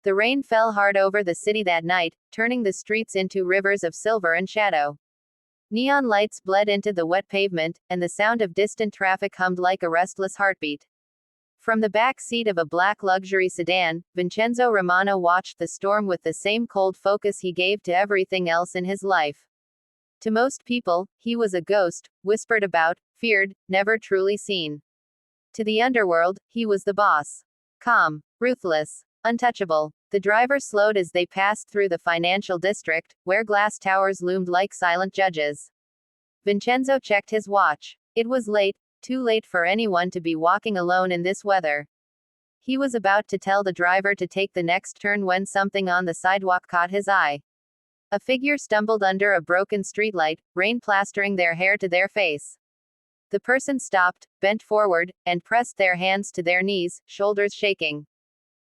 The rain fell hard over the city that night, turning the streets into rivers of silver and shadow. Neon lights bled into the wet pavement, and the sound of distant traffic hummed like a restless heartbeat. From the back seat of a black luxury sedan, Vincenzo Romano watched the storm with the same cold focus he gave to everything else in his life. To most people, he was a ghost, whispered about, feared, never truly seen. To the underworld, he was the boss. Calm, ruthless, untouchable. The driver slowed as they passed through the financial district, where glass towers loomed like silent judges. Vincenzo checked his watch. It was late, too late for anyone to be walking alone in this weather. He was about to tell the driver to take the next turn when something on the sidewalk caught his eye. A figure stumbled under a broken streetlight, rain plastering their hair to their face. The person stopped, bent forward, and pressed their hands to their knees, shoulders shaking.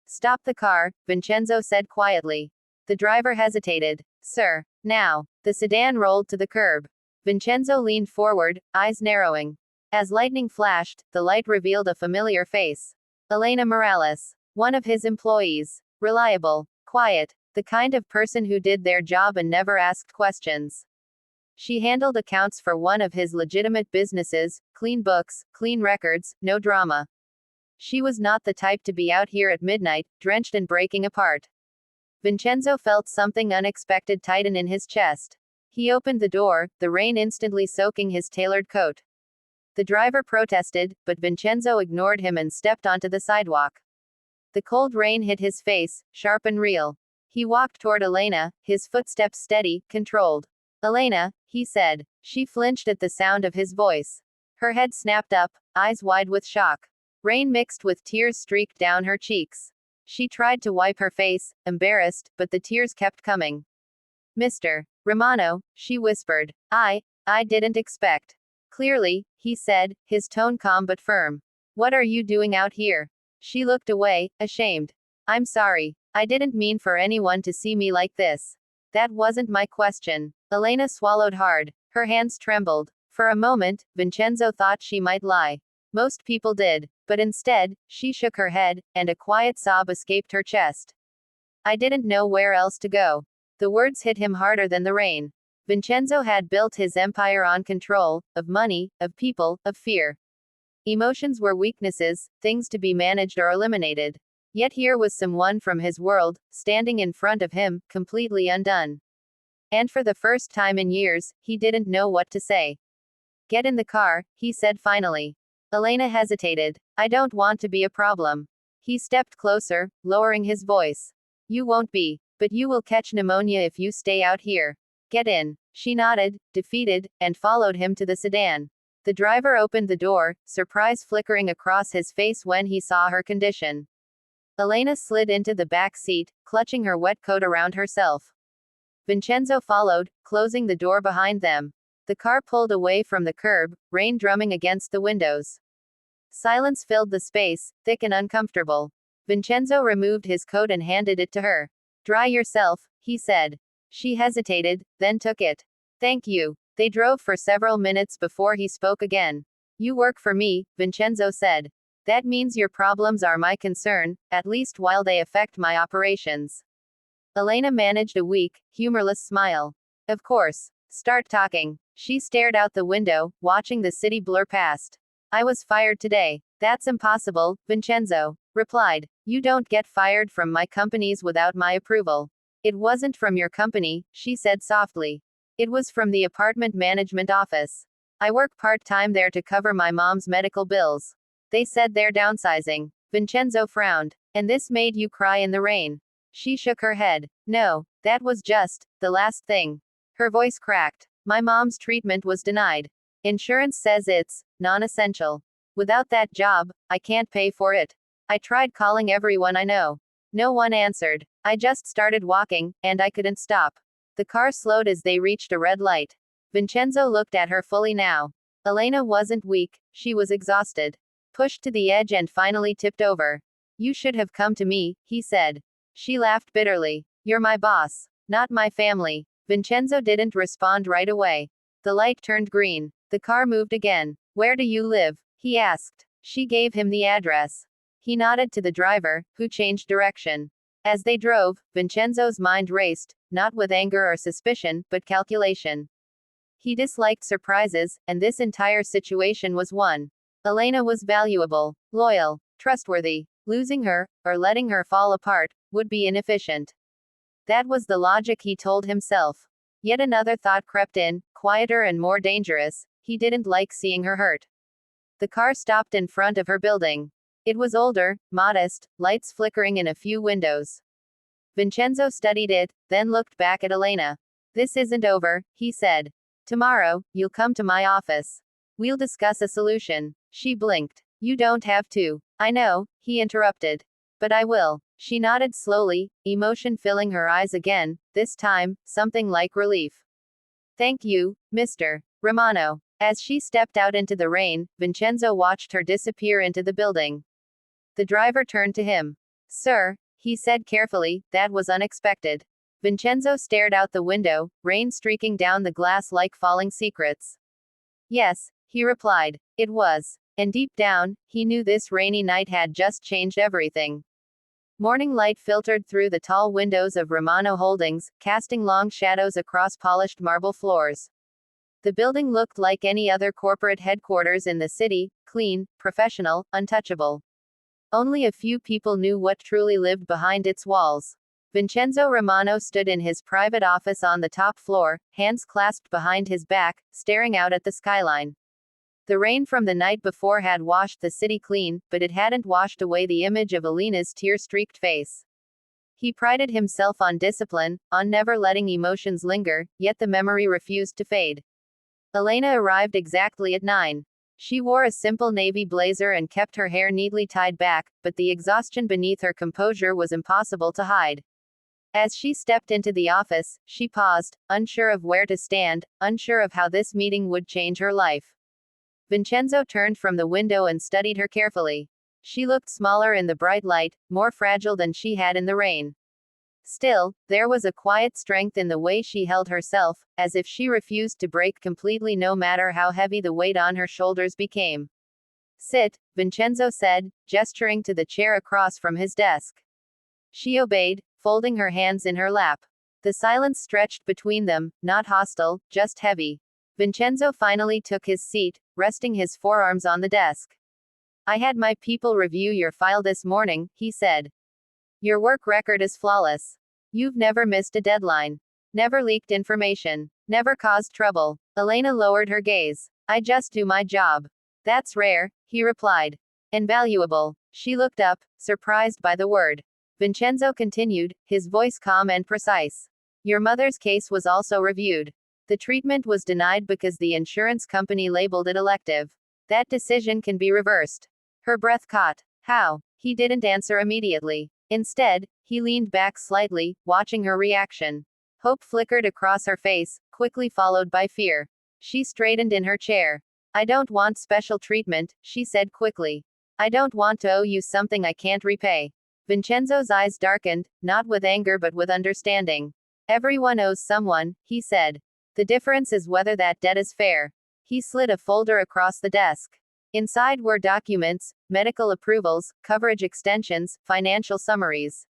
"Stop the car," Vincenzo said quietly. The driver hesitated. "Sir, now." The sedan rolled to the curb. Vincenzo leaned forward, eyes narrowing. As lightning flashed, the light revealed a familiar face. Elena Morales. One of his employees. Reliable. Quiet. The kind of person who did their job and never asked questions. She handled accounts for one of his legitimate businesses, clean books, clean records, no drama. She was not the type to be out here at midnight, drenched and breaking apart. Vincenzo felt something unexpected tighten in his chest. He opened the door, the rain instantly soaking his tailored coat. The driver protested, but Vincenzo ignored him and stepped onto the sidewalk. The cold rain hit his face, sharp and real. He walked toward Elena, his footsteps steady, controlled. "Elena," he said. She flinched at the sound of his voice. Her head snapped up, eyes wide with shock. Rain mixed with tears streaked down her cheeks. She tried to wipe her face, embarrassed, but the tears kept coming. "Mr. Romano," she whispered. I didn't expect." "Clearly," he said, his tone calm but firm. "What are you doing out here?" She looked away, ashamed. "I'm sorry. I didn't mean for anyone to see me like this. That wasn't my question." Elena swallowed hard. Her hands trembled. For a moment, Vincenzo thought she might lie. Most people did. But instead, she shook her head, and a quiet sob escaped her chest. "I didn't know where else to go." The words hit him harder than the rain. Vincenzo had built his empire on control, of money, of people, of fear. Emotions were weaknesses, things to be managed or eliminated. Yet here was someone from his world, standing in front of him, completely undone. And for the first time in years, he didn't know what to say. "Get in the car," he said finally. Elena hesitated. "I don't want to be a problem." He stepped closer, lowering his voice. "You won't be. But you will catch pneumonia if you stay out here. Get in." She nodded, defeated, and followed him to the sedan. The driver opened the door, surprise flickering across his face when he saw her condition. Elena slid into the back seat, clutching her wet coat around herself. Vincenzo followed, closing the door behind them. The car pulled away from the curb, rain drumming against the windows. Silence filled the space, thick and uncomfortable. Vincenzo removed his coat and handed it to her. "Dry yourself," he said. She hesitated, then took it. "Thank you." They drove for several minutes before he spoke again. "You work for me," Vincenzo said. "That means your problems are my concern, at least while they affect my operations." Elena managed a weak, humorless smile. "Of course. Start talking." She stared out the window, watching the city blur past. "I was fired today." "That's impossible," Vincenzo replied. "You don't get fired from my companies without my approval." "It wasn't from your company," she said softly. "It was from the apartment management office. I work part-time there to cover my mom's medical bills. They said they're downsizing." Vincenzo frowned. "And this made you cry in the rain?" She shook her head. "No, that was just the last thing." Her voice cracked. "My mom's treatment was denied. Insurance says it's non-essential. Without that job, I can't pay for it. I tried calling everyone I know. No one answered. I just started walking, and I couldn't stop." The car slowed as they reached a red light. Vincenzo looked at her fully now. Elena wasn't weak, she was exhausted. Pushed to the edge and finally tipped over. "You should have come to me," he said. She laughed bitterly. "You're my boss, not my family." Vincenzo didn't respond right away. The light turned green. The car moved again. "Where do you live?" he asked. She gave him the address. He nodded to the driver, who changed direction. As they drove, Vincenzo's mind raced, not with anger or suspicion, but calculation. He disliked surprises, and this entire situation was one. Elena was valuable, loyal, trustworthy. Losing her, or letting her fall apart, would be inefficient. That was the logic he told himself. Yet another thought crept in, quieter and more dangerous. He didn't like seeing her hurt. The car stopped in front of her building. It was older, modest, lights flickering in a few windows. Vincenzo studied it, then looked back at Elena. "This isn't over," he said. "Tomorrow, you'll come to my office. We'll discuss a solution." She blinked. "You don't have to." "I know," he interrupted. "But I will." She nodded slowly, emotion filling her eyes again, this time, something like relief. "Thank you, Mr. Romano." As she stepped out into the rain, Vincenzo watched her disappear into the building. The driver turned to him. "Sir," he said carefully, "that was unexpected." Vincenzo stared out the window, rain streaking down the glass like falling secrets. "Yes," he replied. "It was." And deep down, he knew this rainy night had just changed everything. Morning light filtered through the tall windows of Romano Holdings, casting long shadows across polished marble floors. The building looked like any other corporate headquarters in the city, clean, professional, untouchable. Only a few people knew what truly lived behind its walls. Vincenzo Romano stood in his private office on the top floor, hands clasped behind his back, staring out at the skyline. The rain from the night before had washed the city clean, but it hadn't washed away the image of Elena's tear-streaked face. He prided himself on discipline, on never letting emotions linger, yet the memory refused to fade. Elena arrived exactly at 9. She wore a simple navy blazer and kept her hair neatly tied back, but the exhaustion beneath her composure was impossible to hide. As she stepped into the office, she paused, unsure of where to stand, unsure of how this meeting would change her life. Vincenzo turned from the window and studied her carefully. She looked smaller in the bright light, more fragile than she had in the rain. Still, there was a quiet strength in the way she held herself, as if she refused to break completely no matter how heavy the weight on her shoulders became. "Sit," Vincenzo said, gesturing to the chair across from his desk. She obeyed, folding her hands in her lap. The silence stretched between them, not hostile, just heavy. Vincenzo finally took his seat, resting his forearms on the desk. "I had my people review your file this morning," he said. "Your work record is flawless. You've never missed a deadline. Never leaked information. Never caused trouble." Elena lowered her gaze. "I just do my job." "That's rare," he replied. "And valuable." She looked up, surprised by the word. Vincenzo continued, his voice calm and precise. "Your mother's case was also reviewed. The treatment was denied because the insurance company labeled it elective. That decision can be reversed." Her breath caught. "How?" He didn't answer immediately. Instead, he leaned back slightly, watching her reaction. Hope flickered across her face, quickly followed by fear. She straightened in her chair. "I don't want special treatment," she said quickly. "I don't want to owe you something I can't repay." Vincenzo's eyes darkened, not with anger but with understanding. "Everyone owes someone," he said. "The difference is whether that debt is fair." He slid a folder across the desk. Inside were documents, medical approvals, coverage extensions, financial summaries.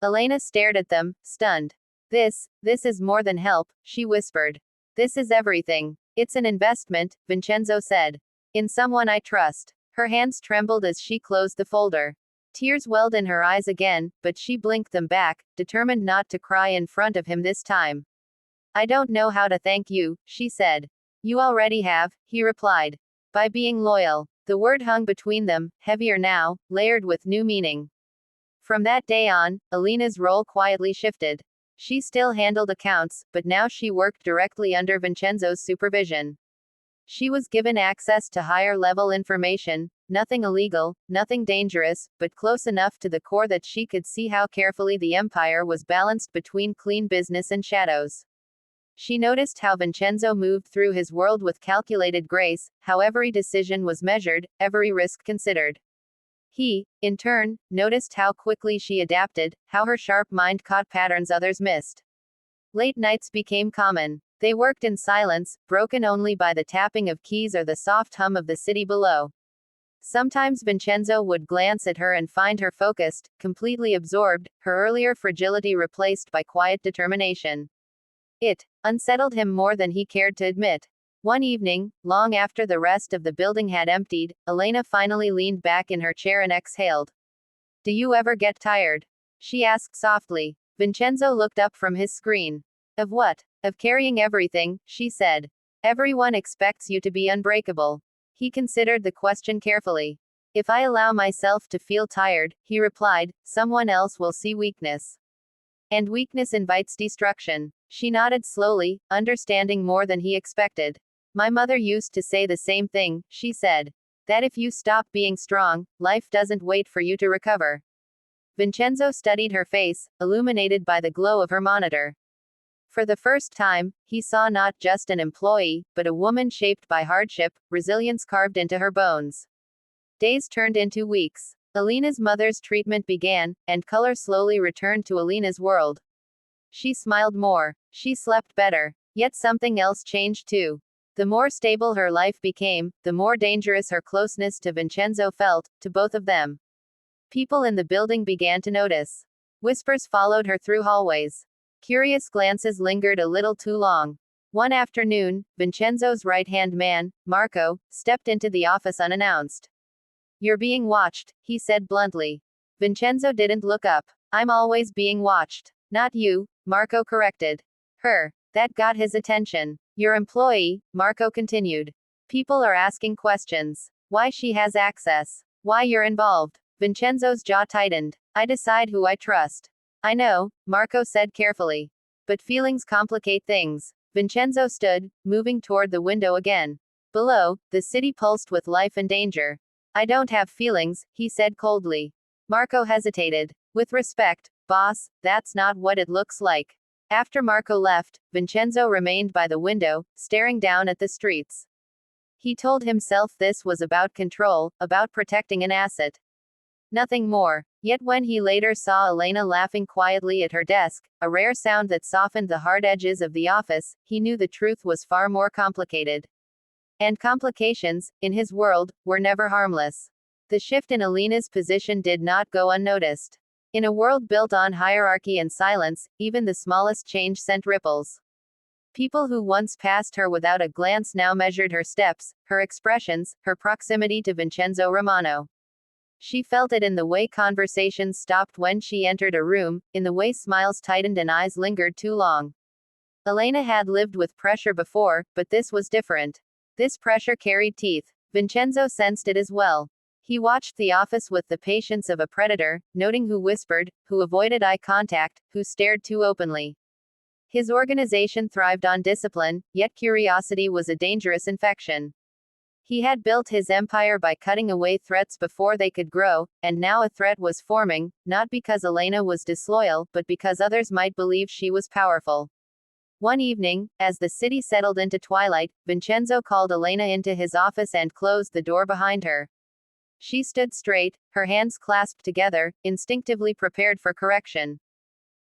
Elena stared at them, stunned. This is more than help," she whispered. "This is everything. It's an investment," Vincenzo said. "In someone I trust." Her hands trembled as she closed the folder. Tears welled in her eyes again, but she blinked them back, determined not to cry in front of him this time. "I don't know how to thank you," she said. "You already have," he replied. "By being loyal." The word hung between them, heavier now, layered with new meaning. From that day on, Elena's role quietly shifted. She still handled accounts, but now she worked directly under Vincenzo's supervision. She was given access to higher-level information, nothing illegal, nothing dangerous, but close enough to the core that she could see how carefully the empire was balanced between clean business and shadows. She noticed how Vincenzo moved through his world with calculated grace, how every decision was measured, every risk considered. He, in turn, noticed how quickly she adapted, how her sharp mind caught patterns others missed. Late nights became common. They worked in silence, broken only by the tapping of keys or the soft hum of the city below. Sometimes Vincenzo would glance at her and find her focused, completely absorbed, her earlier fragility replaced by quiet determination. It unsettled him more than he cared to admit. One evening, long after the rest of the building had emptied, Elena finally leaned back in her chair and exhaled. "Do you ever get tired?" she asked softly. Vincenzo looked up from his screen. "Of what?" "Of carrying everything," she said. "Everyone expects you to be unbreakable." He considered the question carefully. "If I allow myself to feel tired," he replied, "someone else will see weakness. And weakness invites destruction." She nodded slowly, understanding more than he expected. "My mother used to say the same thing," she said. "That if you stop being strong, life doesn't wait for you to recover." Vincenzo studied her face, illuminated by the glow of her monitor. For the first time, he saw not just an employee, but a woman shaped by hardship, resilience carved into her bones. Days turned into weeks. Elena's mother's treatment began, and color slowly returned to Elena's world. She smiled more. She slept better. Yet something else changed too. The more stable her life became, the more dangerous her closeness to Vincenzo felt, to both of them. People in the building began to notice. Whispers followed her through hallways. Curious glances lingered a little too long. One afternoon, Vincenzo's right-hand man, Marco, stepped into the office unannounced. "You're being watched," he said bluntly. Vincenzo didn't look up. "I'm always being watched." "Not you," Marco corrected. "Her." That got his attention. "Your employee," Marco continued. "People are asking questions. Why she has access. Why you're involved." Vincenzo's jaw tightened. "I decide who I trust." "I know," Marco said carefully. "But feelings complicate things." Vincenzo stood, moving toward the window again. Below, the city pulsed with life and danger. "I don't have feelings," he said coldly. Marco hesitated. "With respect, boss, that's not what it looks like." After Marco left, Vincenzo remained by the window, staring down at the streets. He told himself this was about control, about protecting an asset. Nothing more. Yet when he later saw Elena laughing quietly at her desk, a rare sound that softened the hard edges of the office, he knew the truth was far more complicated. And complications, in his world, were never harmless. The shift in Elena's position did not go unnoticed. In a world built on hierarchy and silence, even the smallest change sent ripples. People who once passed her without a glance now measured her steps, her expressions, her proximity to Vincenzo Romano. She felt it in the way conversations stopped when she entered a room, in the way smiles tightened and eyes lingered too long. Elena had lived with pressure before, but this was different. This pressure carried teeth. Vincenzo sensed it as well. He watched the office with the patience of a predator, noting who whispered, who avoided eye contact, who stared too openly. His organization thrived on discipline, yet curiosity was a dangerous infection. He had built his empire by cutting away threats before they could grow, and now a threat was forming, not because Elena was disloyal, but because others might believe she was powerful. One evening, as the city settled into twilight, Vincenzo called Elena into his office and closed the door behind her. She stood straight, her hands clasped together, instinctively prepared for correction.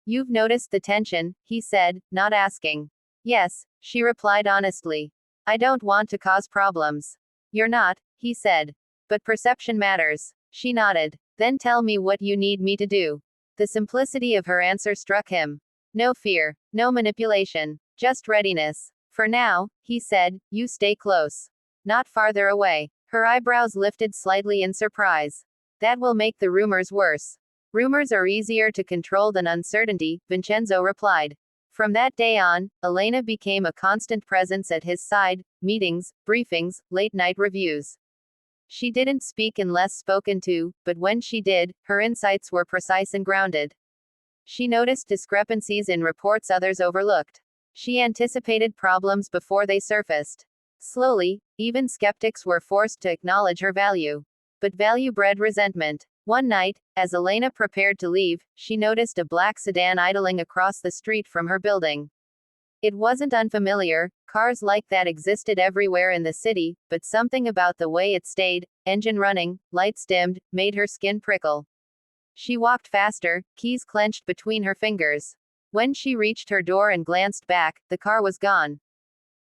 "You've noticed the tension," he said, not asking. "Yes," she replied honestly. "I don't want to cause problems." "You're not," he said. "But perception matters." She nodded. "Then tell me what you need me to do." The simplicity of her answer struck him. "No fear, no manipulation, just readiness. For now," he said, "you stay close. Not farther away." Her eyebrows lifted slightly in surprise. "That will make the rumors worse." "Rumors are easier to control than uncertainty," Vincenzo replied. From that day on, Elena became a constant presence at his side, meetings, briefings, late-night reviews. She didn't speak unless spoken to, but when she did, her insights were precise and grounded. She noticed discrepancies in reports others overlooked. She anticipated problems before they surfaced. Slowly, even skeptics were forced to acknowledge her value. But value bred resentment. One night, as Elena prepared to leave, she noticed a black sedan idling across the street from her building. It wasn't unfamiliar, cars like that existed everywhere in the city, but something about the way it stayed, engine running, lights dimmed, made her skin prickle. She walked faster, keys clenched between her fingers. When she reached her door and glanced back, the car was gone.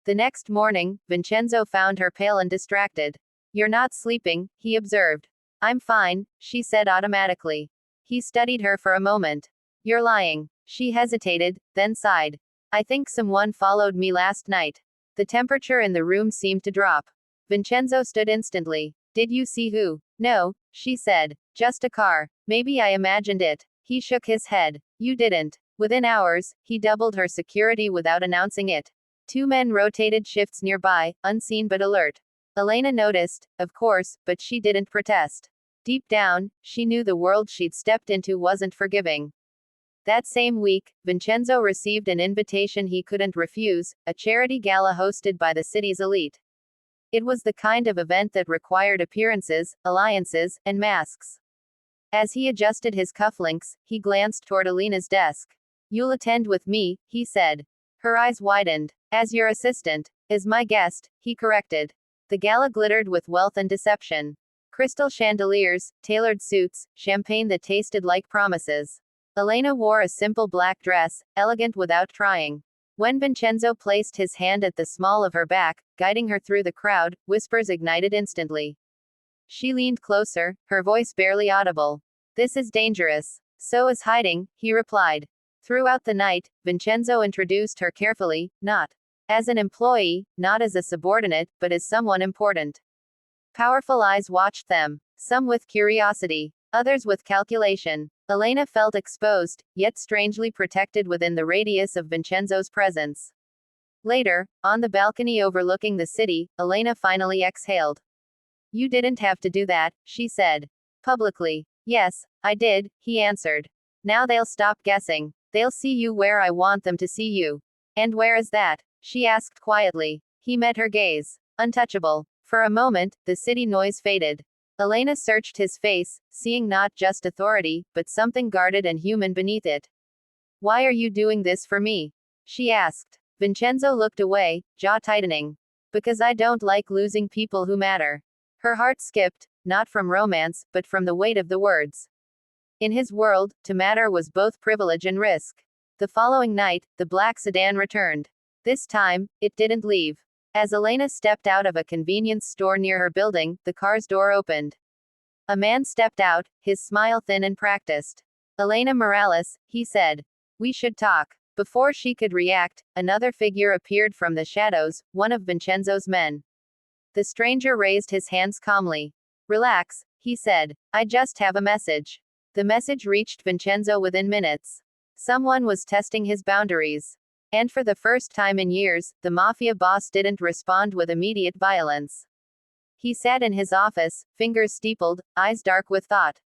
The next morning, Vincenzo found her pale and distracted. You're not sleeping, he observed. I'm fine, she said automatically. He studied her for a moment. You're lying. She hesitated, then sighed. I think someone followed me last night. The temperature in the room seemed to drop. Vincenzo stood instantly. Did you see who? No, she said. Just a car. Maybe I imagined it. He shook his head. You didn't. Within hours, he doubled her security without announcing it. Two men rotated shifts nearby, unseen but alert. Elena noticed, of course, but she didn't protest. Deep down, she knew the world she'd stepped into wasn't forgiving. That same week, Vincenzo received an invitation he couldn't refuse, a charity gala hosted by the city's elite. It was the kind of event that required appearances, alliances, and masks. As he adjusted his cufflinks, he glanced toward Elena's desk. You'll attend with me, he said. Her eyes widened. As your assistant. As my guest, he corrected. The gala glittered with wealth and deception. Crystal chandeliers, tailored suits, champagne that tasted like promises. Elena wore a simple black dress, elegant without trying. When Vincenzo placed his hand at the small of her back, guiding her through the crowd, whispers ignited instantly. She leaned closer, her voice barely audible. This is dangerous. So is hiding, he replied. Throughout the night, Vincenzo introduced her carefully, not as an employee, not as a subordinate, but as someone important. Powerful eyes watched them, some with curiosity, others with calculation. Elena felt exposed, yet strangely protected within the radius of Vincenzo's presence. Later, on the balcony overlooking the city, Elena finally exhaled. You didn't have to do that, she said. Publicly. Yes, I did, he answered. Now they'll stop guessing. They'll see you where I want them to see you. And where is that? She asked quietly. He met her gaze. Untouchable. For a moment, the city noise faded. Elena searched his face, seeing not just authority, but something guarded and human beneath it. Why are you doing this for me? She asked. Vincenzo looked away, jaw tightening. Because I don't like losing people who matter. Her heart skipped, not from romance, but from the weight of the words. In his world, to matter was both privilege and risk. The following night, the black sedan returned. This time, it didn't leave. As Elena stepped out of a convenience store near her building, the car's door opened. A man stepped out, his smile thin and practiced. Elena Morales, he said. We should talk. Before she could react, another figure appeared from the shadows, one of Vincenzo's men. The stranger raised his hands calmly. Relax, he said. I just have a message. The message reached Vincenzo within minutes. Someone was testing his boundaries. And for the first time in years, the Mafia boss didn't respond with immediate violence. He sat in his office, fingers steepled, eyes dark with thought.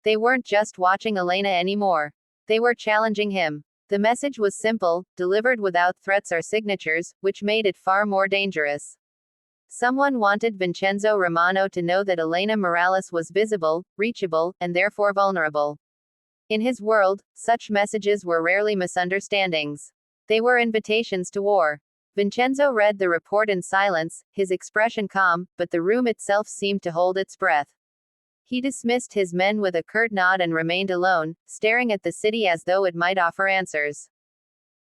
They weren't just watching Elena anymore. They were challenging him. The message was simple, delivered without threats or signatures, which made it far more dangerous. Someone wanted Vincenzo Romano to know that Elena Morales was visible, reachable, and therefore vulnerable. In his world, such messages were rarely misunderstandings. They were invitations to war. Vincenzo read the report in silence, his expression calm, but the room itself seemed to hold its breath. He dismissed his men with a curt nod and remained alone, staring at the city as though it might offer answers.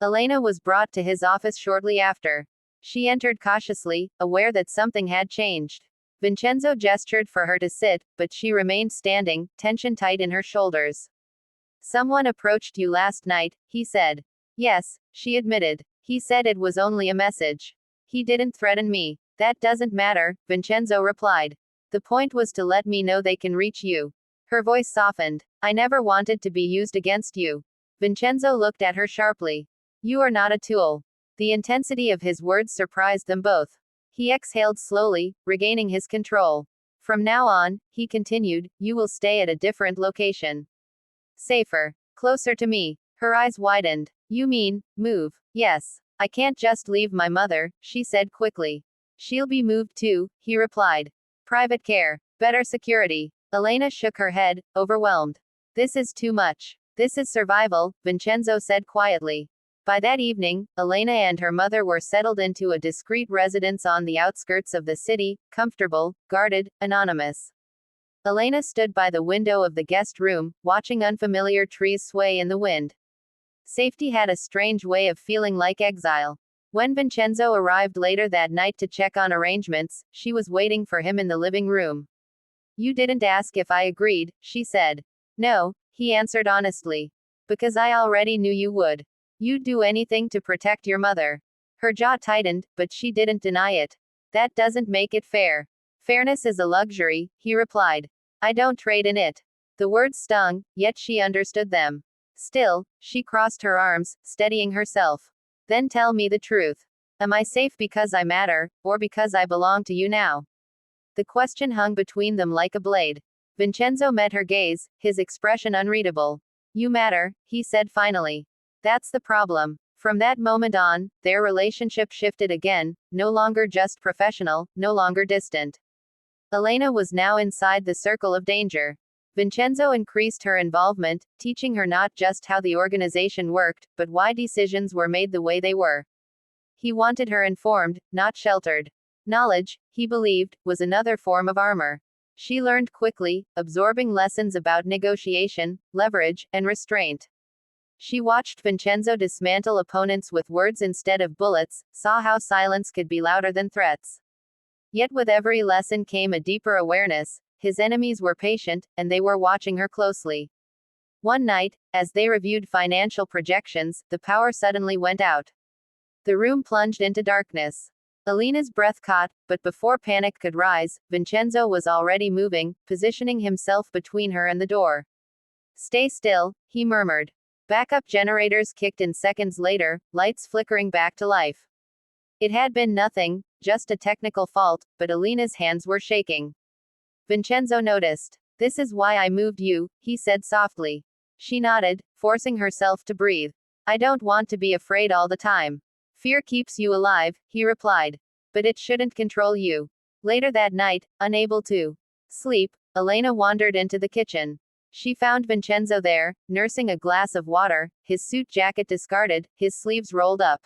Elena was brought to his office shortly after. She entered cautiously, aware that something had changed. Vincenzo gestured for her to sit, but she remained standing, tension tight in her shoulders. Someone approached you last night, he said. Yes, she admitted. He said it was only a message. He didn't threaten me. That doesn't matter, Vincenzo replied. The point was to let me know they can reach you. Her voice softened. I never wanted to be used against you. Vincenzo looked at her sharply. You are not a tool. The intensity of his words surprised them both. He exhaled slowly, regaining his control. From now on, he continued, you will stay at a different location. Safer. Closer to me. Her eyes widened. You mean, move? Yes. I can't just leave my mother, she said quickly. She'll be moved too, he replied. Private care. Better security. Elena shook her head, overwhelmed. This is too much. This is survival, Vincenzo said quietly. By that evening, Elena and her mother were settled into a discreet residence on the outskirts of the city, comfortable, guarded, anonymous. Elena stood by the window of the guest room, watching unfamiliar trees sway in the wind. Safety had a strange way of feeling like exile. When Vincenzo arrived later that night to check on arrangements, she was waiting for him in the living room. You didn't ask if I agreed, she said. No, he answered honestly. Because I already knew you would. You'd do anything to protect your mother. Her jaw tightened, but she didn't deny it. That doesn't make it fair. Fairness is a luxury, he replied. I don't trade in it. The words stung, yet she understood them. Still, she crossed her arms, steadying herself. Then tell me the truth. Am I safe because I matter, or because I belong to you now? The question hung between them like a blade. Vincenzo met her gaze, his expression unreadable. You matter, he said finally. That's the problem. From that moment on, their relationship shifted again, no longer just professional, no longer distant. Elena was now inside the circle of danger. Vincenzo increased her involvement, teaching her not just how the organization worked, but why decisions were made the way they were. He wanted her informed, not sheltered. Knowledge, he believed, was another form of armor. She learned quickly, absorbing lessons about negotiation, leverage, and restraint. She watched Vincenzo dismantle opponents with words instead of bullets, saw how silence could be louder than threats. Yet with every lesson came a deeper awareness. His enemies were patient, and they were watching her closely. One night, as they reviewed financial projections, the power suddenly went out. The room plunged into darkness. Elena's breath caught, but before panic could rise, Vincenzo was already moving, positioning himself between her and the door. Stay still, he murmured. Backup generators kicked in seconds later, lights flickering back to life. It had been nothing, just a technical fault, but Elena's hands were shaking. Vincenzo noticed. This is why I moved you, he said softly. She nodded, forcing herself to breathe. I don't want to be afraid all the time. Fear keeps you alive, he replied. But it shouldn't control you. Later that night, unable to sleep, Elena wandered into the kitchen. She found Vincenzo there, nursing a glass of water, his suit jacket discarded, his sleeves rolled up.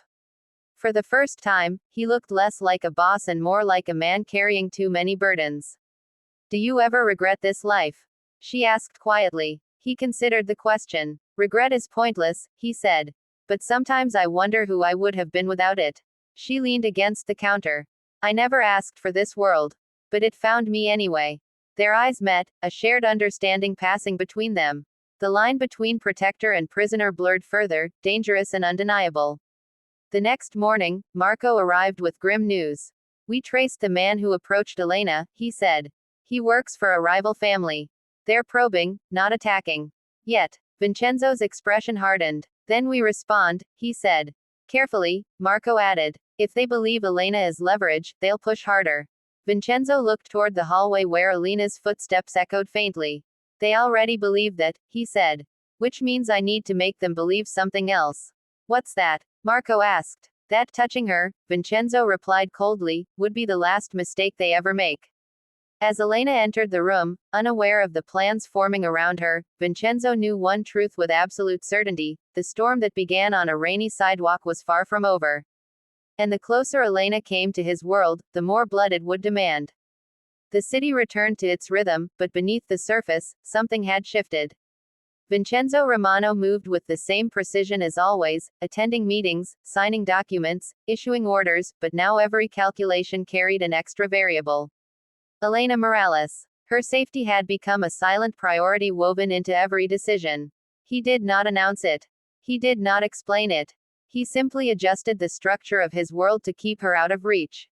For the first time, he looked less like a boss and more like a man carrying too many burdens. Do you ever regret this life? She asked quietly. He considered the question. Regret is pointless, he said. But sometimes I wonder who I would have been without it. She leaned against the counter. I never asked for this world. But it found me anyway. Their eyes met, a shared understanding passing between them. The line between protector and prisoner blurred further, dangerous and undeniable. The next morning, Marco arrived with grim news. We traced the man who approached Elena, he said. He works for a rival family. They're probing, not attacking. Yet, Vincenzo's expression hardened. Then we respond, he said. Carefully, Marco added. If they believe Elena is leverage, they'll push harder. Vincenzo looked toward the hallway where Elena's footsteps echoed faintly. They already believe that, he said. Which means I need to make them believe something else. What's that? Marco asked. That touching her, Vincenzo replied coldly, would be the last mistake they ever make. As Elena entered the room, unaware of the plans forming around her, Vincenzo knew one truth with absolute certainty: the storm that began on a rainy sidewalk was far from over. And the closer Elena came to his world, the more blood it would demand. The city returned to its rhythm, but beneath the surface, something had shifted. Vincenzo Romano moved with the same precision as always, attending meetings, signing documents, issuing orders, but now every calculation carried an extra variable. Elena Morales. Her safety had become a silent priority woven into every decision. He did not announce it. He did not explain it. He simply adjusted the structure of his world to keep her out of reach.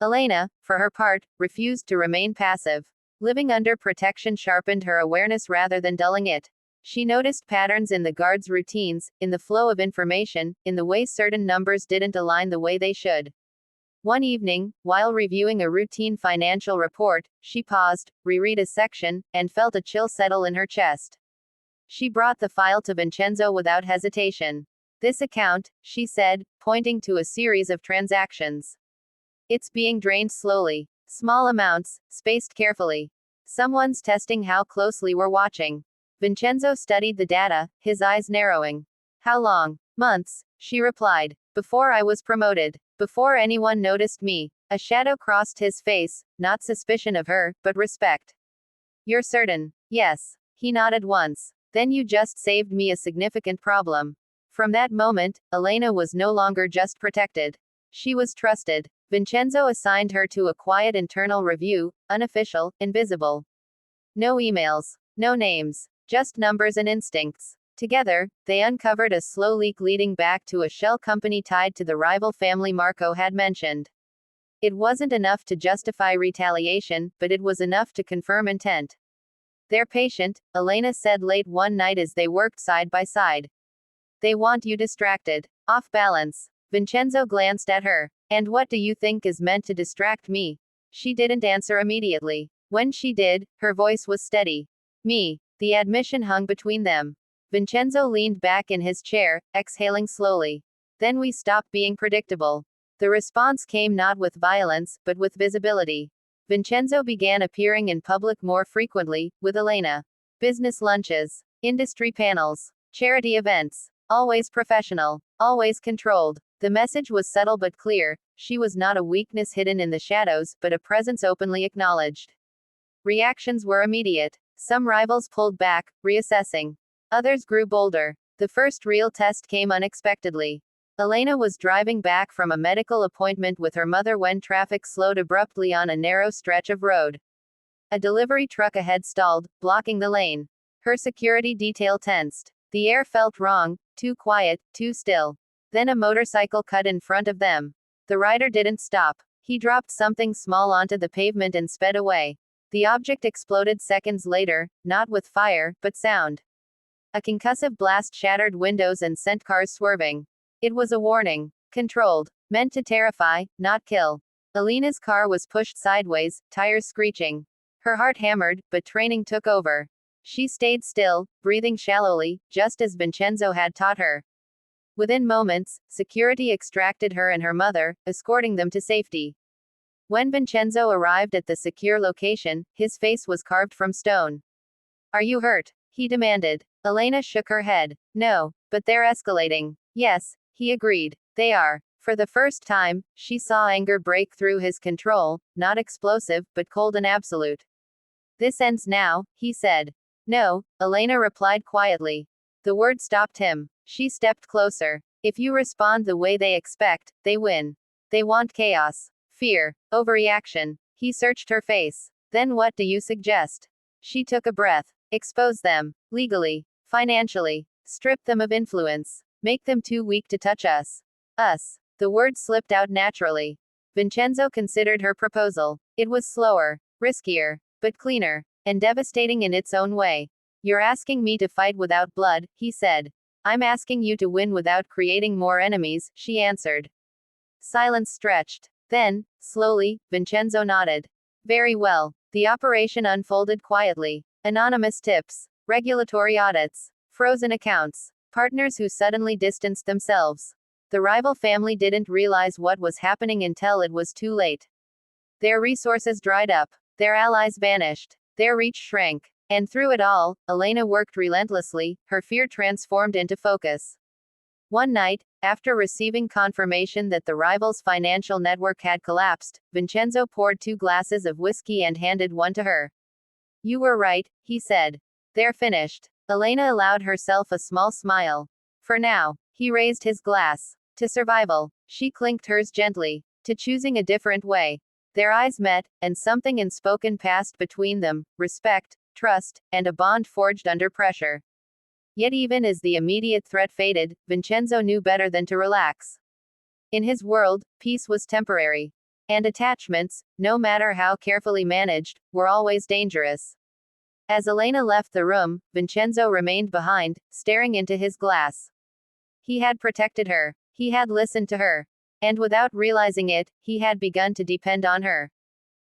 Elena, for her part, refused to remain passive. Living under protection sharpened her awareness rather than dulling it. She noticed patterns in the guards' routines, in the flow of information, in the way certain numbers didn't align the way they should. One evening, while reviewing a routine financial report, she paused, reread a section, and felt a chill settle in her chest. She brought the file to Vincenzo without hesitation. This account, she said, pointing to a series of transactions. It's being drained slowly. Small amounts, spaced carefully. Someone's testing how closely we're watching. Vincenzo studied the data, his eyes narrowing. How long? Months, she replied. Before I was promoted. Before anyone noticed me. A shadow crossed his face, not suspicion of her, but respect. You're certain? Yes. He nodded once. Then you just saved me a significant problem. From that moment, Elena was no longer just protected. She was trusted. Vincenzo assigned her to a quiet internal review, unofficial, invisible. No emails, no names, just numbers and instincts. Together, they uncovered a slow leak leading back to a shell company tied to the rival family Marco had mentioned. It wasn't enough to justify retaliation, but it was enough to confirm intent. "They're patient," Elena said late one night as they worked side by side. "They want you distracted. Off balance." Vincenzo glanced at her. "And what do you think is meant to distract me?" She didn't answer immediately. When she did, her voice was steady. "Me." The admission hung between them. Vincenzo leaned back in his chair, exhaling slowly. "Then we stopped being predictable." The response came not with violence, but with visibility. Vincenzo began appearing in public more frequently, with Elena. Business lunches, industry panels, charity events. Always professional, always controlled. The message was subtle but clear. She was not a weakness hidden in the shadows, but a presence openly acknowledged. Reactions were immediate. Some rivals pulled back, reassessing. Others grew bolder. The first real test came unexpectedly. Elena was driving back from a medical appointment with her mother when traffic slowed abruptly on a narrow stretch of road. A delivery truck ahead stalled, blocking the lane. Her security detail tensed. The air felt wrong, too quiet, too still. Then a motorcycle cut in front of them. The rider didn't stop. He dropped something small onto the pavement and sped away. The object exploded seconds later, not with fire, but sound. A concussive blast shattered windows and sent cars swerving. It was a warning. Controlled. Meant to terrify, not kill. Elena's car was pushed sideways, tires screeching. Her heart hammered, but training took over. She stayed still, breathing shallowly, just as Vincenzo had taught her. Within moments, security extracted her and her mother, escorting them to safety. When Vincenzo arrived at the secure location, his face was carved from stone. "Are you hurt?" he demanded. Elena shook her head. "No, but they're escalating." "Yes," he agreed. "They are." For the first time, she saw anger break through his control, not explosive, but cold and absolute. "This ends now," he said. "No," Elena replied quietly. The word stopped him. She stepped closer. "If you respond the way they expect, they win. They want chaos, fear, overreaction." He searched her face. "Then what do you suggest?" She took a breath. "Expose them. Legally. Financially. Strip them of influence. Make them too weak to touch us." Us. The word slipped out naturally. Vincenzo considered her proposal. It was slower, riskier, but cleaner, and devastating in its own way. "You're asking me to fight without blood," he said. "I'm asking you to win without creating more enemies," she answered. Silence stretched. Then, slowly, Vincenzo nodded. "Very well." The operation unfolded quietly. Anonymous tips, regulatory audits, frozen accounts, partners who suddenly distanced themselves. The rival family didn't realize what was happening until it was too late. Their resources dried up. Their allies vanished. Their reach shrank. And through it all, Elena worked relentlessly, her fear transformed into focus. One night, after receiving confirmation that the rival's financial network had collapsed, Vincenzo poured 2 glasses of whiskey and handed one to her. "You were right," he said. "They're finished." Elena allowed herself a small smile. "For now." He raised his glass. "To survival." She clinked hers gently. "To choosing a different way." Their eyes met, and something unspoken passed between them: respect, trust, and a bond forged under pressure. Yet even as the immediate threat faded, Vincenzo knew better than to relax. In his world, peace was temporary. And attachments, no matter how carefully managed, were always dangerous. As Elena left the room, Vincenzo remained behind, staring into his glass. He had protected her. He had listened to her. And without realizing it, he had begun to depend on her.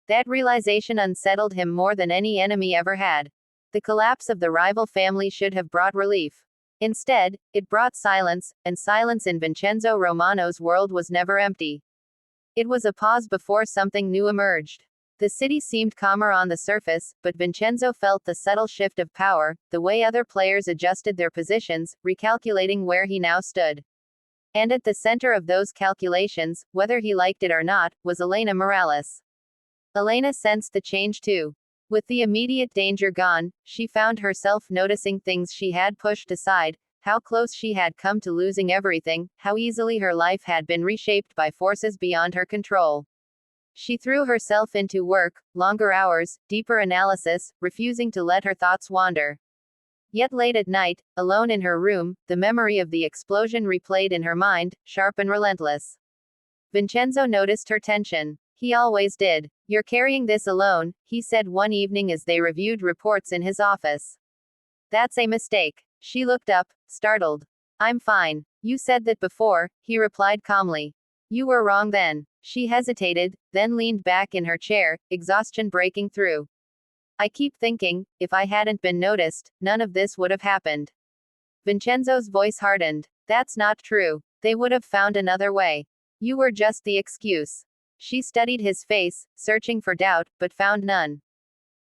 That realization unsettled him more than any enemy ever had. The collapse of the rival family should have brought relief. Instead, it brought silence, and silence in Vincenzo Romano's world was never empty. It was a pause before something new emerged. The city seemed calmer on the surface, but Vincenzo felt the subtle shift of power, the way other players adjusted their positions, recalculating where he now stood. And at the center of those calculations, whether he liked it or not, was Elena Morales. Elena sensed the change too. With the immediate danger gone, she found herself noticing things she had pushed aside: how close she had come to losing everything, how easily her life had been reshaped by forces beyond her control. She threw herself into work, longer hours, deeper analysis, refusing to let her thoughts wander. Yet late at night, alone in her room, the memory of the explosion replayed in her mind, sharp and relentless. Vincenzo noticed her tension. He always did. "You're carrying this alone," he said one evening as they reviewed reports in his office. "That's a mistake." She looked up, startled. "I'm fine. You said that before," he replied calmly. "You were wrong then." She hesitated, then leaned back in her chair, exhaustion breaking through. "I keep thinking, if I hadn't been noticed, none of this would have happened." Vincenzo's voice hardened. "That's not true. They would have found another way. You were just the excuse." She studied his face, searching for doubt, but found none.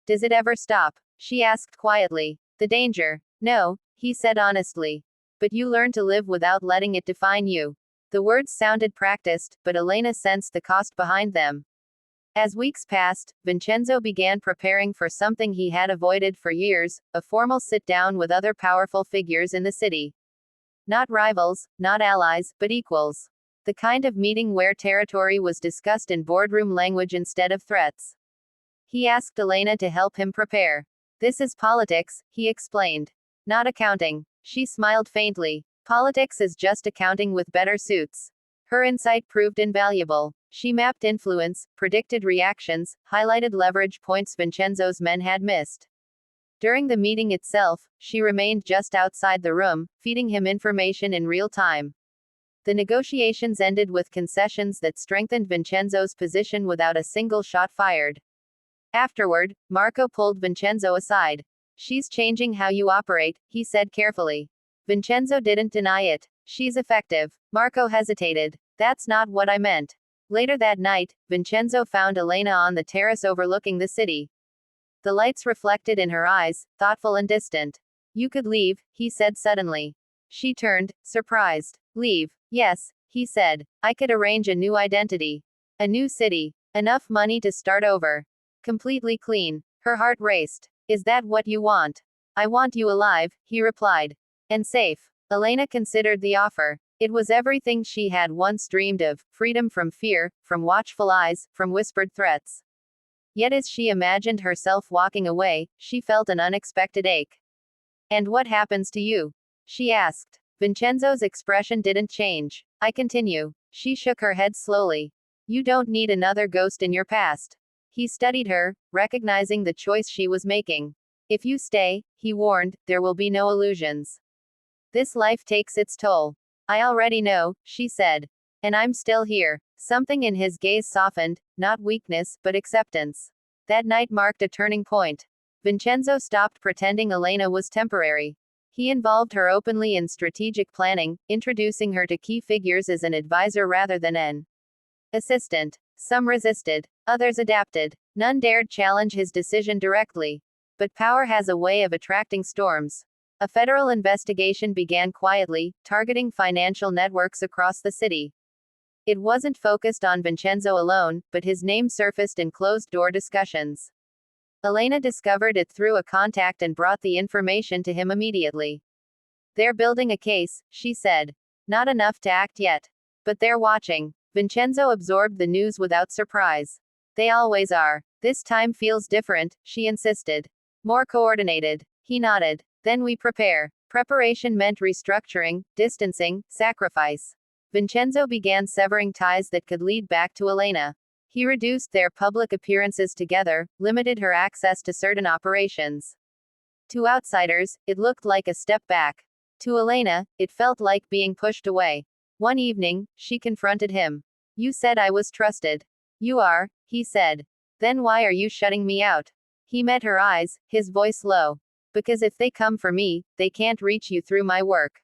"Does it ever stop?" she asked quietly. "The danger?" "No," he said honestly. "But you learn to live without letting it define you." The words sounded practiced, but Elena sensed the cost behind them. As weeks passed, Vincenzo began preparing for something he had avoided for years, a formal sit-down with other powerful figures in the city. Not rivals, not allies, but equals. The kind of meeting where territory was discussed in boardroom language instead of threats. He asked Elena to help him prepare. "This is politics," he explained. "Not accounting." She smiled faintly. "Politics is just accounting with better suits." Her insight proved invaluable. She mapped influence, predicted reactions, highlighted leverage points Vincenzo's men had missed. During the meeting itself, she remained just outside the room, feeding him information in real time. The negotiations ended with concessions that strengthened Vincenzo's position without a single shot fired. Afterward, Marco pulled Vincenzo aside. "She's changing how you operate," he said carefully. Vincenzo didn't deny it. "She's effective." Marco hesitated. "That's not what I meant." Later that night, Vincenzo found Elena on the terrace overlooking the city. The lights reflected in her eyes, thoughtful and distant. "You could leave," he said suddenly. She turned, surprised. "Leave?" "Yes," he said. "I could arrange a new identity. A new city. Enough money to start over. Completely clean." Her heart raced. "Is that what you want?" "I want you alive," he replied. "And safe." Elena considered the offer. It was everything she had once dreamed of, freedom from fear, from watchful eyes, from whispered threats. Yet as she imagined herself walking away, she felt an unexpected ache. "And what happens to you?" she asked. Vincenzo's expression didn't change. "I continue." She shook her head slowly. "You don't need another ghost in your past." He studied her, recognizing the choice she was making. "If you stay," he warned, "there will be no illusions. This life takes its toll." "I already know," she said. "And I'm still here." Something in his gaze softened, not weakness, but acceptance. That night marked a turning point. Vincenzo stopped pretending Elena was temporary. He involved her openly in strategic planning, introducing her to key figures as an advisor rather than an assistant. Some resisted. Others adapted. None dared challenge his decision directly. But power has a way of attracting storms. A federal investigation began quietly, targeting financial networks across the city. It wasn't focused on Vincenzo alone, but his name surfaced in closed-door discussions. Elena discovered it through a contact and brought the information to him immediately. "They're building a case," she said. "Not enough to act yet. But they're watching." Vincenzo absorbed the news without surprise. "They always are. This time feels different," she insisted. "More coordinated." He nodded. "Then we prepare." Preparation meant restructuring, distancing, sacrifice. Vincenzo began severing ties that could lead back to Elena. He reduced their public appearances together, limited her access to certain operations. To outsiders, it looked like a step back. To Elena, it felt like being pushed away. One evening, she confronted him. "You said I was trusted." "You are," he said. "Then why are you shutting me out?" He met her eyes, his voice low. "Because if they come for me, they can't reach you through my work."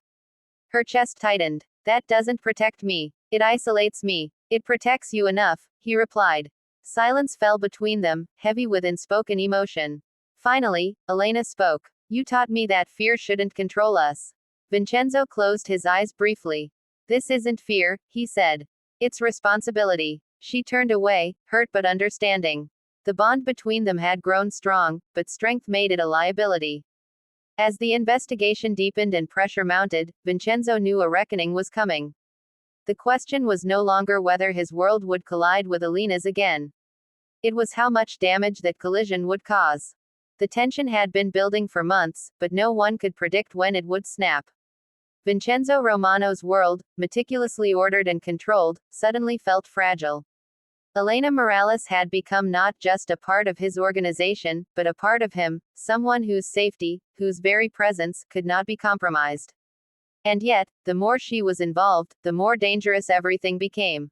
Her chest tightened. "That doesn't protect me. It isolates me." "It protects you enough," he replied. Silence fell between them, heavy with unspoken emotion. Finally, Elena spoke. "You taught me that fear shouldn't control us." Vincenzo closed his eyes briefly. "This isn't fear," he said. "It's responsibility." She turned away, hurt but understanding. The bond between them had grown strong, but strength made it a liability. As the investigation deepened and pressure mounted, Vincenzo knew a reckoning was coming. The question was no longer whether his world would collide with Elena's again. It was how much damage that collision would cause. The tension had been building for months, but no one could predict when it would snap. Vincenzo Romano's world, meticulously ordered and controlled, suddenly felt fragile. Elena Morales had become not just a part of his organization, but a part of him, someone whose safety, whose very presence, could not be compromised. And yet, the more she was involved, the more dangerous everything became.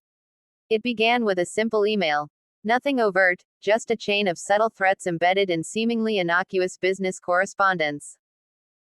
It began with a simple email. Nothing overt, just a chain of subtle threats embedded in seemingly innocuous business correspondence.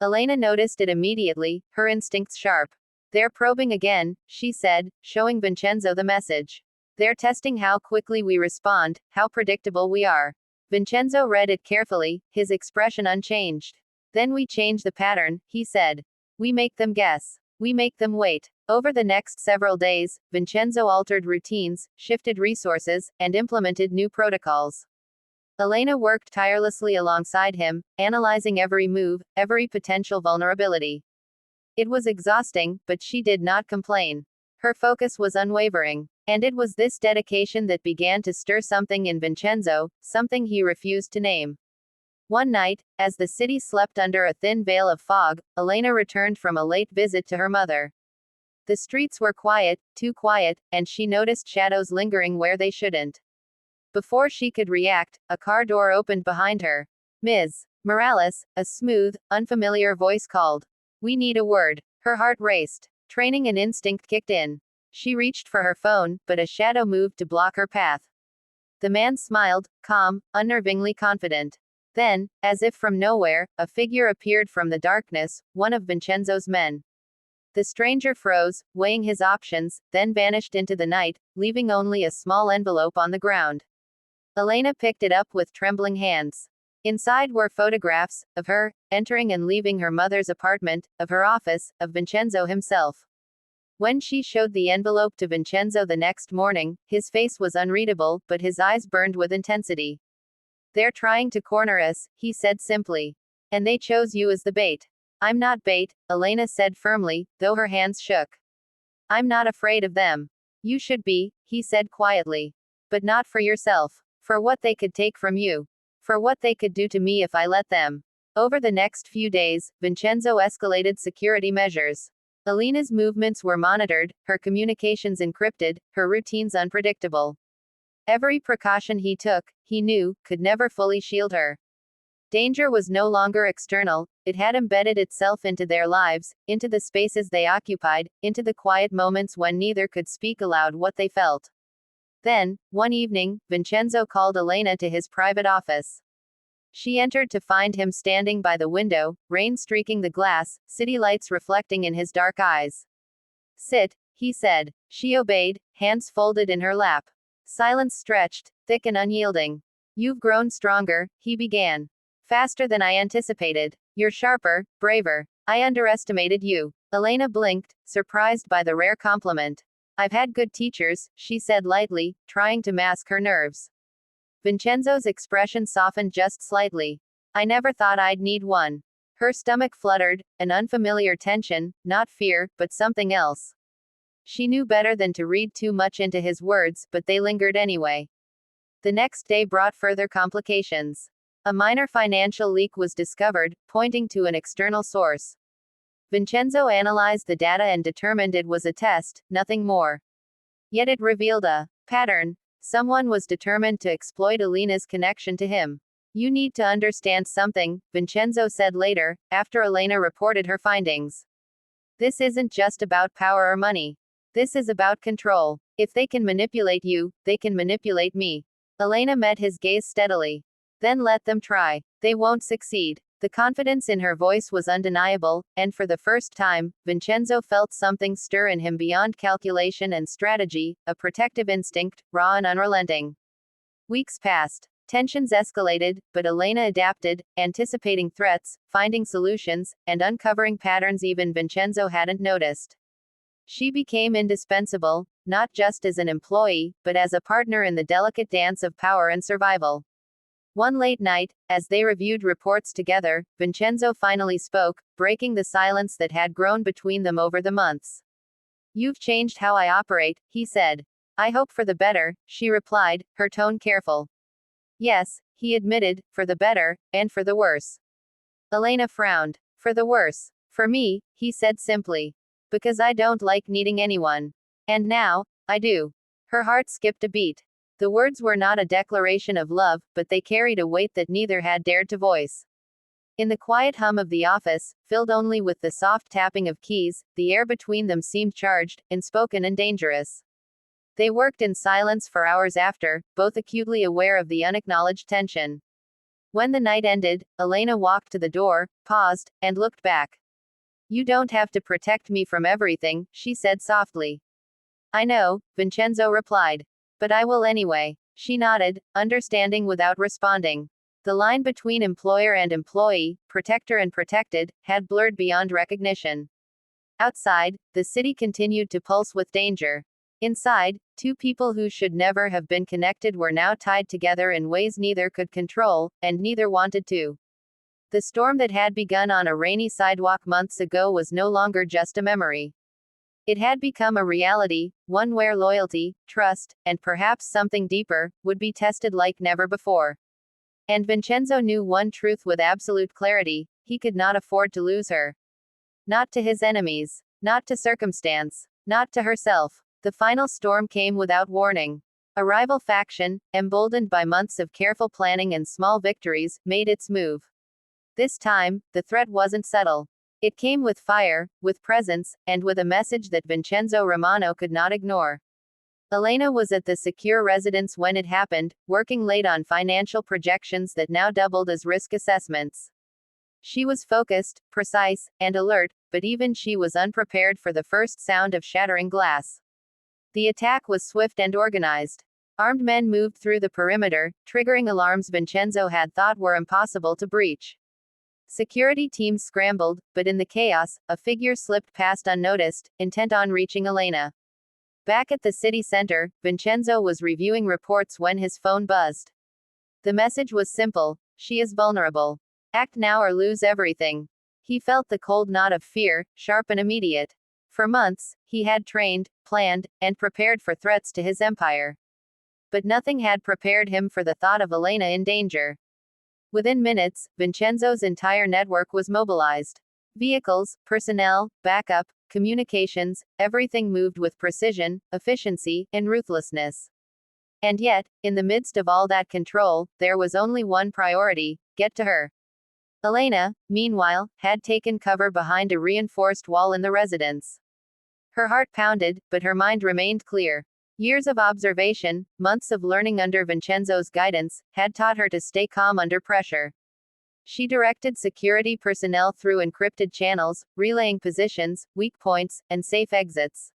Elena noticed it immediately, her instincts sharp. "They're probing again," she said, showing Vincenzo the message. "They're testing how quickly we respond, how predictable we are." Vincenzo read it carefully, his expression unchanged. "Then we change the pattern," he said. "We make them guess. We make them wait." Over the next several days, Vincenzo altered routines, shifted resources, and implemented new protocols. Elena worked tirelessly alongside him, analyzing every move, every potential vulnerability. It was exhausting, but she did not complain. Her focus was unwavering. And it was this dedication that began to stir something in Vincenzo, something he refused to name. One night, as the city slept under a thin veil of fog, Elena returned from a late visit to her mother. The streets were quiet, too quiet, and she noticed shadows lingering where they shouldn't. Before she could react, a car door opened behind her. "Ms. Morales," a smooth, unfamiliar voice called. "We need a word." Her heart raced. Training and instinct kicked in. She reached for her phone, but a shadow moved to block her path. The man smiled, calm, unnervingly confident. Then, as if from nowhere, a figure appeared from the darkness, one of Vincenzo's men. The stranger froze, weighing his options, then vanished into the night, leaving only a small envelope on the ground. Elena picked it up with trembling hands. Inside were photographs, of her, entering and leaving her mother's apartment, of her office, of Vincenzo himself. When she showed the envelope to Vincenzo the next morning, his face was unreadable, but his eyes burned with intensity. "They're trying to corner us," he said simply. "And they chose you as the bait." "I'm not bait," Elena said firmly, though her hands shook. "I'm not afraid of them." "You should be," he said quietly. "But not for yourself. For what they could take from you. For what they could do to me if I let them." Over the next few days, Vincenzo escalated security measures. Elena's movements were monitored, her communications encrypted, her routines unpredictable. Every precaution he took, he knew, could never fully shield her. Danger was no longer external, it had embedded itself into their lives, into the spaces they occupied, into the quiet moments when neither could speak aloud what they felt. Then, one evening, Vincenzo called Elena to his private office. She entered to find him standing by the window, rain streaking the glass, city lights reflecting in his dark eyes. "Sit," he said. She obeyed, hands folded in her lap. Silence stretched, thick and unyielding. "You've grown stronger," he began. "Faster than I anticipated. You're sharper, braver. I underestimated you." Elena blinked, surprised by the rare compliment. "I've had good teachers," she said lightly, trying to mask her nerves. Vincenzo's expression softened just slightly. "I never thought I'd need one." Her stomach fluttered, an unfamiliar tension, not fear, but something else. She knew better than to read too much into his words, but they lingered anyway. The next day brought further complications. A minor financial leak was discovered, pointing to an external source. Vincenzo analyzed the data and determined it was a test, nothing more. Yet it revealed a pattern. Someone was determined to exploit Elena's connection to him. "You need to understand something," Vincenzo said later, after Elena reported her findings. "This isn't just about power or money. This is about control. If they can manipulate you, they can manipulate me." Elena met his gaze steadily. "Then let them try. They won't succeed." The confidence in her voice was undeniable, and for the first time, Vincenzo felt something stir in him beyond calculation and strategy, a protective instinct, raw and unrelenting. Weeks passed. Tensions escalated, but Elena adapted, anticipating threats, finding solutions, and uncovering patterns even Vincenzo hadn't noticed. She became indispensable, not just as an employee, but as a partner in the delicate dance of power and survival. One late night, as they reviewed reports together, Vincenzo finally spoke, breaking the silence that had grown between them over the months. "You've changed how I operate," he said. "I hope for the better," she replied, her tone careful. "Yes," he admitted, "for the better, and for the worse." Elena frowned. "For the worse. For me," he said simply. "Because I don't like needing anyone. And now, I do." Her heart skipped a beat. The words were not a declaration of love, but they carried a weight that neither had dared to voice. In the quiet hum of the office, filled only with the soft tapping of keys, the air between them seemed charged, unspoken and dangerous. They worked in silence for hours after, both acutely aware of the unacknowledged tension. When the night ended, Elena walked to the door, paused, and looked back. "You don't have to protect me from everything," she said softly. "I know," Vincenzo replied. "But I will anyway." She nodded, understanding without responding. The line between employer and employee, protector and protected, had blurred beyond recognition. Outside, the city continued to pulse with danger. Inside, two people who should never have been connected were now tied together in ways neither could control, and neither wanted to. The storm that had begun on a rainy sidewalk months ago was no longer just a memory. It had become a reality, one where loyalty, trust, and perhaps something deeper, would be tested like never before. And Vincenzo knew one truth with absolute clarity: he could not afford to lose her. Not to his enemies. Not to circumstance. Not to herself. The final storm came without warning. A rival faction, emboldened by months of careful planning and small victories, made its move. This time, the threat wasn't subtle. It came with fire, with presence, and with a message that Vincenzo Romano could not ignore. Elena was at the secure residence when it happened, working late on financial projections that now doubled as risk assessments. She was focused, precise, and alert, but even she was unprepared for the first sound of shattering glass. The attack was swift and organized. Armed men moved through the perimeter, triggering alarms Vincenzo had thought were impossible to breach. Security teams scrambled, but in the chaos, a figure slipped past unnoticed, intent on reaching Elena. Back at the city center, Vincenzo was reviewing reports when his phone buzzed. The message was simple: "She is vulnerable. Act now or lose everything." He felt the cold knot of fear, sharp and immediate. For months, he had trained, planned, and prepared for threats to his empire. But nothing had prepared him for the thought of Elena in danger. Within minutes, Vincenzo's entire network was mobilized. Vehicles, personnel, backup, communications, everything moved with precision, efficiency, and ruthlessness. And yet, in the midst of all that control, there was only one priority: get to her. Elena, meanwhile, had taken cover behind a reinforced wall in the residence. Her heart pounded, but her mind remained clear. Years of observation, months of learning under Vincenzo's guidance, had taught her to stay calm under pressure. She directed security personnel through encrypted channels, relaying positions, weak points, and safe exits.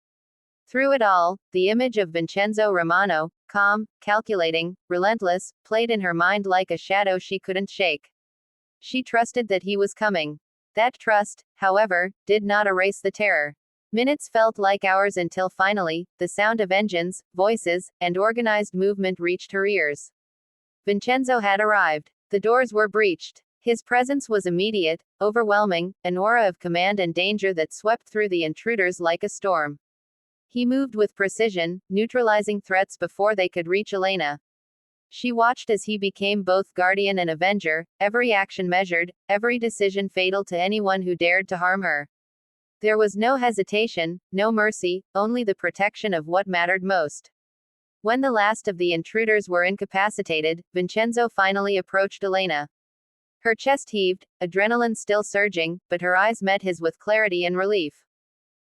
Through it all, the image of Vincenzo Romano, calm, calculating, relentless, played in her mind like a shadow she couldn't shake. She trusted that he was coming. That trust, however, did not erase the terror. Minutes felt like hours until finally, the sound of engines, voices, and organized movement reached her ears. Vincenzo had arrived. The doors were breached. His presence was immediate, overwhelming, an aura of command and danger that swept through the intruders like a storm. He moved with precision, neutralizing threats before they could reach Elena. She watched as he became both guardian and avenger, every action measured, every decision fatal to anyone who dared to harm her. There was no hesitation, no mercy, only the protection of what mattered most. When the last of the intruders were incapacitated, Vincenzo finally approached Elena. Her chest heaved, adrenaline still surging, but her eyes met his with clarity and relief.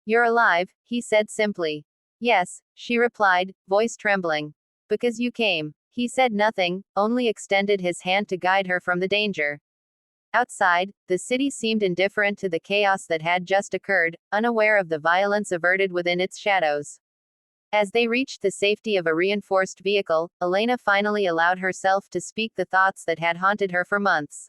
"You're alive," he said simply. "Yes," she replied, voice trembling. "Because you came." He said nothing, only extended his hand to guide her from the danger. Outside, the city seemed indifferent to the chaos that had just occurred, unaware of the violence averted within its shadows. As they reached the safety of a reinforced vehicle, Elena finally allowed herself to speak the thoughts that had haunted her for months.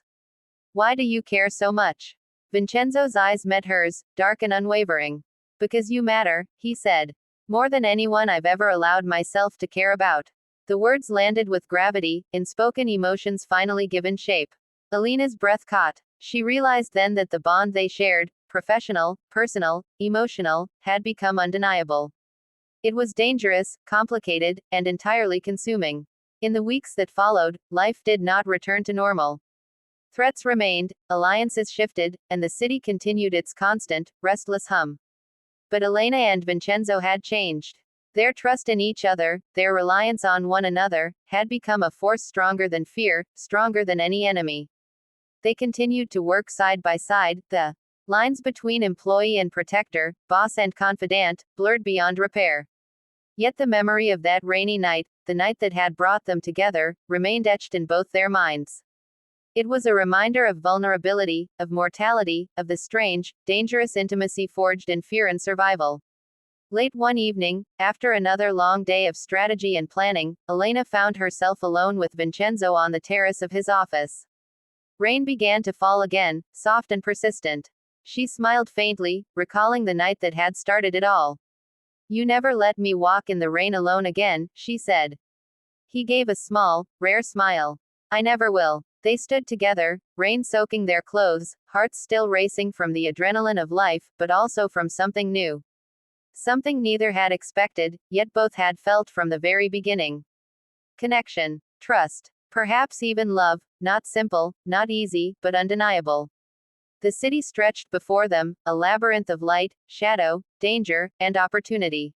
"Why do you care so much?" Vincenzo's eyes met hers, dark and unwavering. "Because you matter," he said. "More than anyone I've ever allowed myself to care about." The words landed with gravity, unspoken emotions finally given shape. Elena's breath caught. She realized then that the bond they shared, professional, personal, emotional, had become undeniable. It was dangerous, complicated, and entirely consuming. In the weeks that followed, life did not return to normal. Threats remained, alliances shifted, and the city continued its constant, restless hum. But Elena and Vincenzo had changed. Their trust in each other, their reliance on one another, had become a force stronger than fear, stronger than any enemy. They continued to work side by side, the lines between employee and protector, boss and confidant, blurred beyond repair. Yet the memory of that rainy night, the night that had brought them together, remained etched in both their minds. It was a reminder of vulnerability, of mortality, of the strange, dangerous intimacy forged in fear and survival. Late one evening, after another long day of strategy and planning, Elena found herself alone with Vincenzo on the terrace of his office. Rain began to fall again, soft and persistent. She smiled faintly, recalling the night that had started it all. "You never let me walk in the rain alone again," she said. He gave a small, rare smile. "I never will." They stood together, rain soaking their clothes, hearts still racing from the adrenaline of life, but also from something new. Something neither had expected, yet both had felt from the very beginning. Connection. Trust. Perhaps even love, not simple, not easy, but undeniable. The city stretched before them, a labyrinth of light, shadow, danger, and opportunity.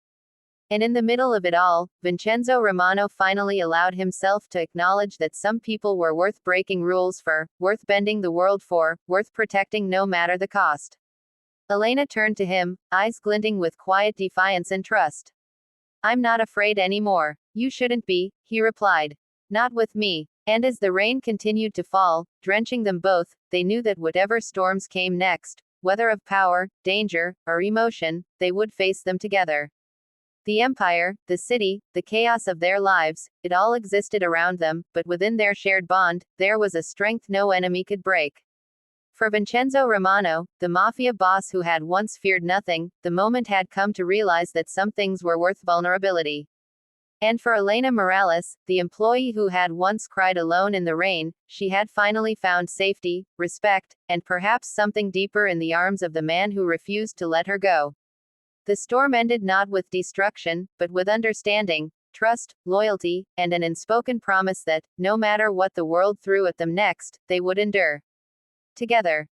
And in the middle of it all, Vincenzo Romano finally allowed himself to acknowledge that some people were worth breaking rules for, worth bending the world for, worth protecting no matter the cost. Elena turned to him, eyes glinting with quiet defiance and trust. "I'm not afraid anymore." "You shouldn't be," he replied. "Not with me." And as the rain continued to fall, drenching them both, they knew that whatever storms came next, whether of power, danger, or emotion, they would face them together. The empire, the city, the chaos of their lives, it all existed around them, but within their shared bond, there was a strength no enemy could break. For Vincenzo Romano, the Mafia boss who had once feared nothing, the moment had come to realize that some things were worth vulnerability. And for Elena Morales, the employee who had once cried alone in the rain, she had finally found safety, respect, and perhaps something deeper in the arms of the man who refused to let her go. The storm ended not with destruction, but with understanding, trust, loyalty, and an unspoken promise that, no matter what the world threw at them next, they would endure. Together.